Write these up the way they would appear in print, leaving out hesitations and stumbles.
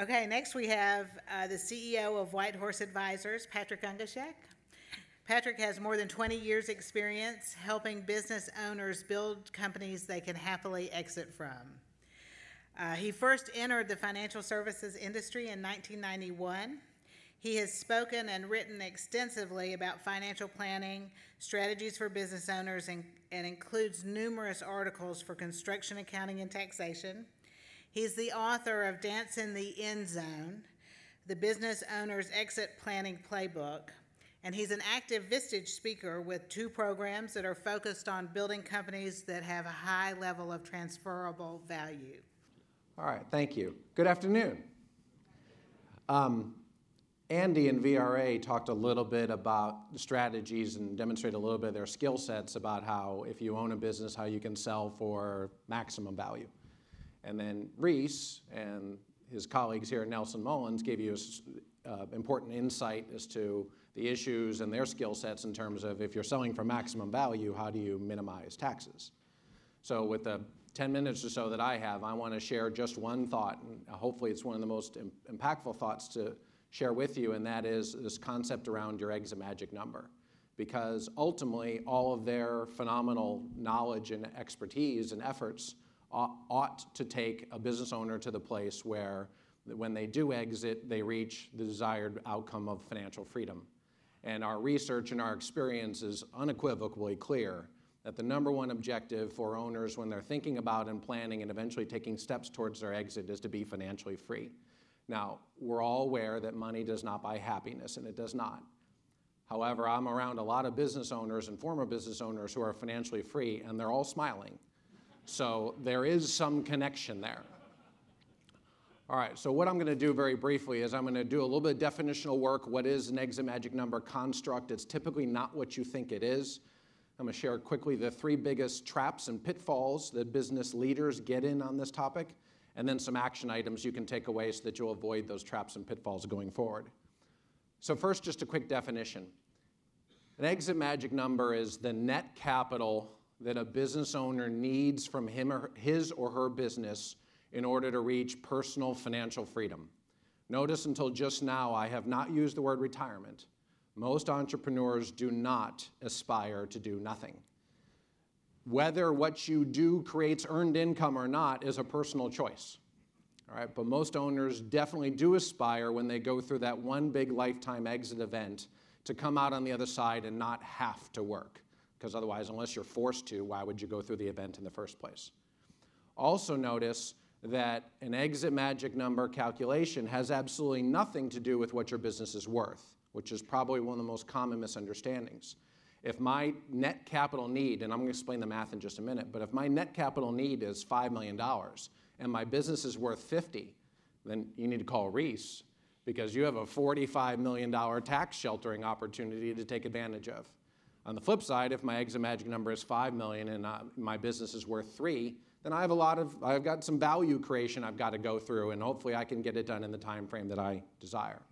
Okay, next we have the CEO of White Horse Advisors, Patrick Ungashick. Patrick has more than 20 years' experience helping business owners build companies they can happily exit from. He first entered the financial services industry in 1991. He has spoken and written extensively about financial planning, strategies for business owners, and includes numerous articles for construction, accounting, and taxation. He's the author of Dance in the End Zone, the Business Owner's Exit Planning Playbook, and he's an active Vistage speaker with 2 programs that are focused on building companies that have a high level of transferable value. All right, thank you. Good afternoon. Andy and VRA talked a little bit about the strategies and demonstrated a little bit of their skill sets about how, if you own a business, how you can sell for maximum value. And then Reese and his colleagues here at Nelson Mullins gave you important insight as to the issues and their skill sets in terms of, if you're selling for maximum value, how do you minimize taxes? So with the 10 minutes or so that I have, I want to share just one thought, and hopefully it's one of the most impactful thoughts to share with you, and that is this concept around your exit magic number. Because ultimately, all of their phenomenal knowledge and expertise and efforts ought to take a business owner to the place where, when they do exit, they reach the desired outcome of financial freedom. And our research and our experience is unequivocally clear that the number one objective for owners when they're thinking about and planning and eventually taking steps towards their exit is to be financially free. Now, we're all aware that money does not buy happiness, and it does not. However, I'm around a lot of business owners and former business owners who are financially free, and they're all smiling. So there is some connection there. All right, so what I'm going to do very briefly is I'm going to do a little bit of definitional work. What is an exit magic number construct? It's typically not what you think it is. I'm going to share quickly the 3 biggest traps and pitfalls that business leaders get in on this topic, and then some action items you can take away so that you'll avoid those traps and pitfalls going forward. So first, just a quick definition. An exit magic number is the net capital that a business owner needs from his or her business in order to reach personal financial freedom. Notice until just now, I have not used the word retirement. Most entrepreneurs do not aspire to do nothing. Whether what you do creates earned income or not is a personal choice. All right, but most owners definitely do aspire, when they go through that one big lifetime exit event, to come out on the other side and not have to work. Because otherwise, unless you're forced to, why would you go through the event in the first place? Also notice that an exit magic number calculation has absolutely nothing to do with what your business is worth, which is probably one of the most common misunderstandings. If my net capital need, and I'm going to explain the math in just a minute, but if my net capital need is $5 million and my business is worth 50, then you need to call Reese, because you have a $45 million tax sheltering opportunity to take advantage of. On the flip side, if my exit magic number is 5 million and my business is worth 3, then I've got some value creation I've got to go through, and hopefully I can get it done in the time frame that I desire.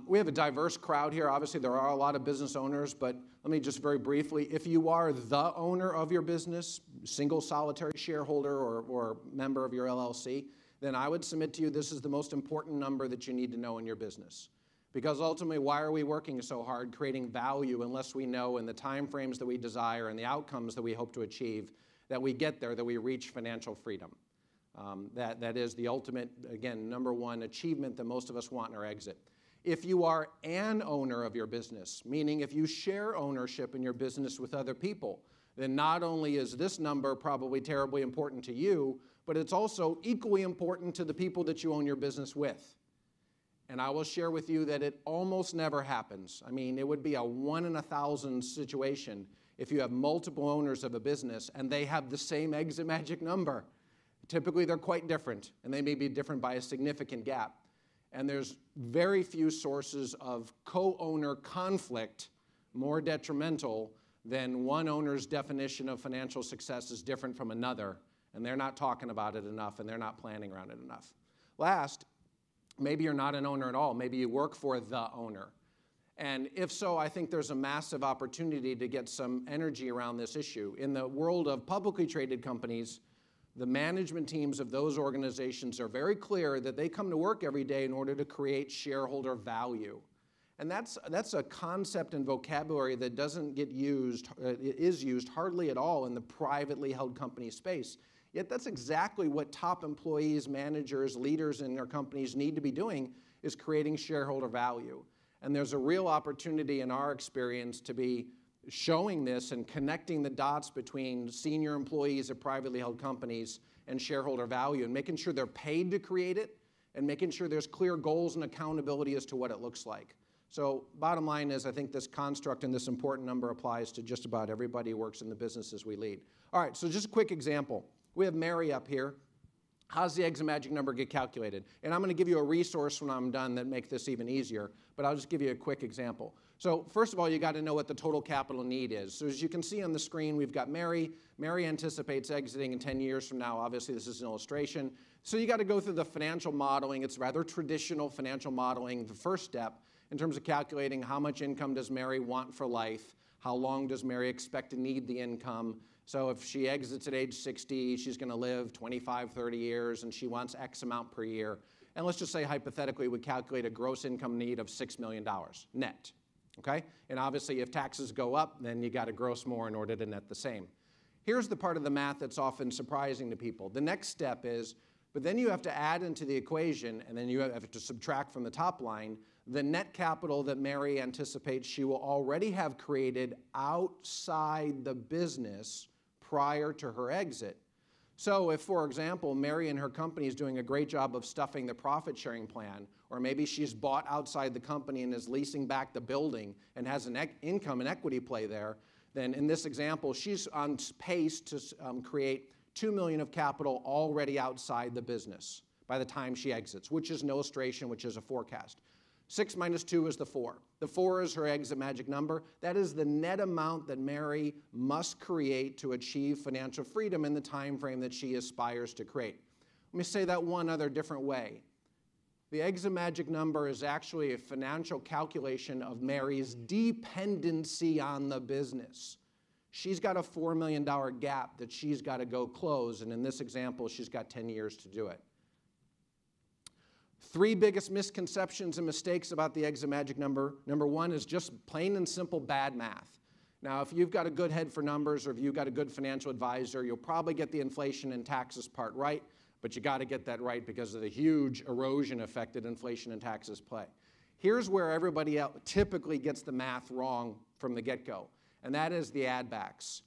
We have a diverse crowd here. Obviously, there are a lot of business owners, but let me just very briefly, if you are the owner of your business, single solitary shareholder or member of your LLC, then I would submit to you this is the most important number that you need to know in your business. Because ultimately, why are we working so hard creating value unless we know in the time frames that we desire and the outcomes that we hope to achieve that we get there, that we reach financial freedom? That is the ultimate, again, number one achievement that most of us want in our exit. If you are an owner of your business, meaning if you share ownership in your business with other people, then not only is this number probably terribly important to you, but it's also equally important to the people that you own your business with. And I will share with you that it almost never happens. I mean, it would be a 1 in 1,000 situation if you have multiple owners of a business and they have the same exit magic number. Typically, they're quite different, and they may be different by a significant gap. And there's very few sources of co-owner conflict more detrimental than one owner's definition of financial success is different from another, and they're not talking about it enough, and they're not planning around it enough. Last, maybe you're not an owner at all. Maybe you work for the owner. And if so, I think there's a massive opportunity to get some energy around this issue. In the world of publicly traded companies, the management teams of those organizations are very clear that they come to work every day in order to create shareholder value. And that's a concept and vocabulary that doesn't get used, is used hardly at all in the privately held company space. Yet that's exactly what top employees, managers, leaders in their companies need to be doing, is creating shareholder value. And there's a real opportunity in our experience to be showing this and connecting the dots between senior employees of privately held companies and shareholder value, and making sure they're paid to create it, and making sure there's clear goals and accountability as to what it looks like. So bottom line is, I think this construct and this important number applies to just about everybody who works in the businesses we lead. All right, so just a quick example. We have Mary up here. How's the exit magic number get calculated? And I'm going to give you a resource when I'm done that make this even easier, but I'll just give you a quick example. So first of all, you got to know what the total capital need is. So as you can see on the screen, we've got Mary. Mary anticipates exiting in 10 years from now. Obviously, this is an illustration. So you got to go through the financial modeling. It's rather traditional financial modeling, the first step, in terms of calculating how much income does Mary want for life, how long does Mary expect to need the income. So if she exits at age 60, she's going to live 25, 30 years, and she wants X amount per year. And let's just say hypothetically we calculate a gross income need of $6 million net, okay? And obviously if taxes go up, then you got to gross more in order to net the same. Here's the part of the math that's often surprising to people. The next step is, but then you have to add into the equation, and then you have to subtract from the top line the net capital that Mary anticipates she will already have created outside the business prior to her exit. So if, for example, Mary and her company is doing a great job of stuffing the profit-sharing plan, or maybe she's bought outside the company and is leasing back the building and has an income and equity play there, then in this example, she's on pace to create $2 million of capital already outside the business by the time she exits, which is an illustration, which is a forecast. 6 minus 2 is the 4. The 4 is her exit magic number. That is the net amount that Mary must create to achieve financial freedom in the time frame that she aspires to create. Let me say that one other different way. The exit magic number is actually a financial calculation of Mary's dependency on the business. She's got a $4 million gap that she's got to go close, and in this example, she's got 10 years to do it. 3 biggest misconceptions and mistakes about the exit magic number. Number 1 is just plain and simple bad math. Now, if you've got a good head for numbers, or if you've got a good financial advisor, you'll probably get the inflation and taxes part right, but you got to get that right because of the huge erosion effect that inflation and taxes play. Here's where everybody else typically gets the math wrong from the get-go, and that is the add-backs.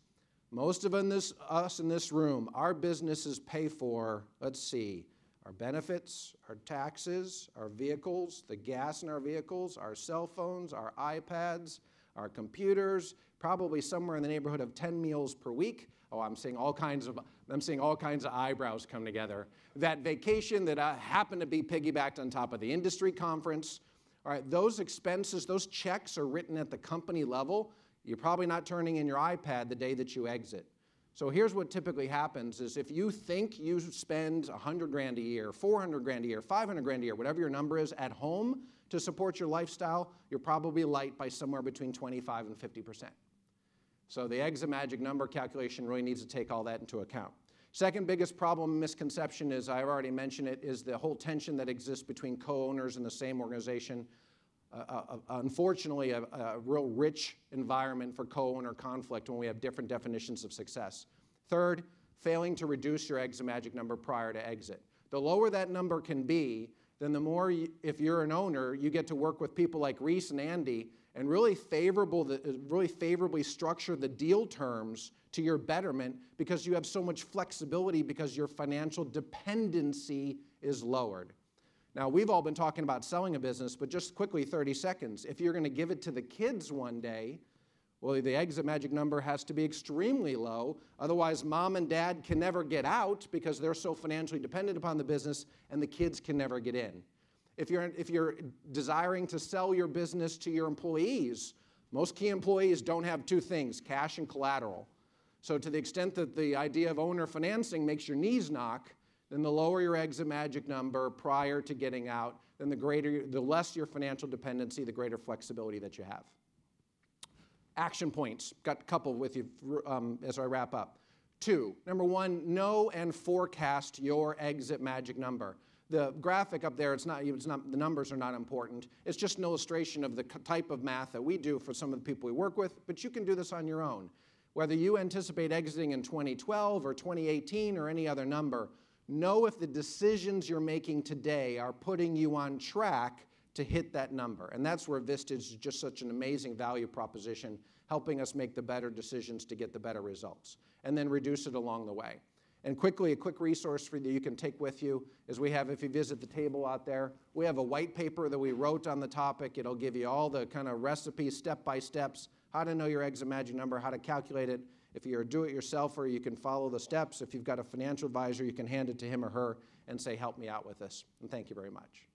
Most of us in this room, our businesses pay for, let's see, our benefits, our taxes, our vehicles, the gas in our vehicles, our cell phones, our iPads, our computers, probably somewhere in the neighborhood of 10 meals per week. Oh, I'm seeing all kinds of eyebrows come together. That vacation that happened to be piggybacked on top of the industry conference. All right, those expenses, those checks are written at the company level. You're probably not turning in your iPad the day that you exit. So here's what typically happens is if you think you spend 100 grand a year, 400 grand a year, 500 grand a year, whatever your number is at home to support your lifestyle, you're probably light by somewhere between 25 and 50%. So the exit magic number calculation really needs to take all that into account. Second biggest problem and misconception is, I've already mentioned it, is the whole tension that exists between co-owners in the same organization. Unfortunately, a real rich environment for co-owner conflict when we have different definitions of success. Third, failing to reduce your exit magic number prior to exit. The lower that number can be, then the more, if you're an owner, you get to work with people like Reese and Andy and really favorably structure the deal terms to your betterment because you have so much flexibility because your financial dependency is lowered. Now, we've all been talking about selling a business, but just quickly, 30 seconds. If you're going to give it to the kids one day, well, the exit magic number has to be extremely low. Otherwise, mom and dad can never get out because they're so financially dependent upon the business, and the kids can never get in. If you're desiring to sell your business to your employees, most key employees don't have 2 things, cash and collateral. So to the extent that the idea of owner financing makes your knees knock, then the lower your exit magic number prior to getting out, then the less your financial dependency, the greater flexibility that you have. Action points, got a couple with you as I wrap up. Two, number one, know and forecast your exit magic number. The graphic up there, the numbers are not important. It's just an illustration of the type of math that we do for some of the people we work with, but you can do this on your own. Whether you anticipate exiting in 2012 or 2018 or any other number, know if the decisions you're making today are putting you on track to hit that number. And that's where Vistage is just such an amazing value proposition, helping us make the better decisions to get the better results, and then reduce it along the way. And quickly, a quick resource for you can take with you is we have, if you visit the table out there, we have a white paper that we wrote on the topic. It'll give you all the kind of recipes, step-by-steps, how to know your exit magic number, how to calculate it. If you're a do-it-yourselfer, you can follow the steps. If you've got a financial advisor, you can hand it to him or her and say, help me out with this. And thank you very much.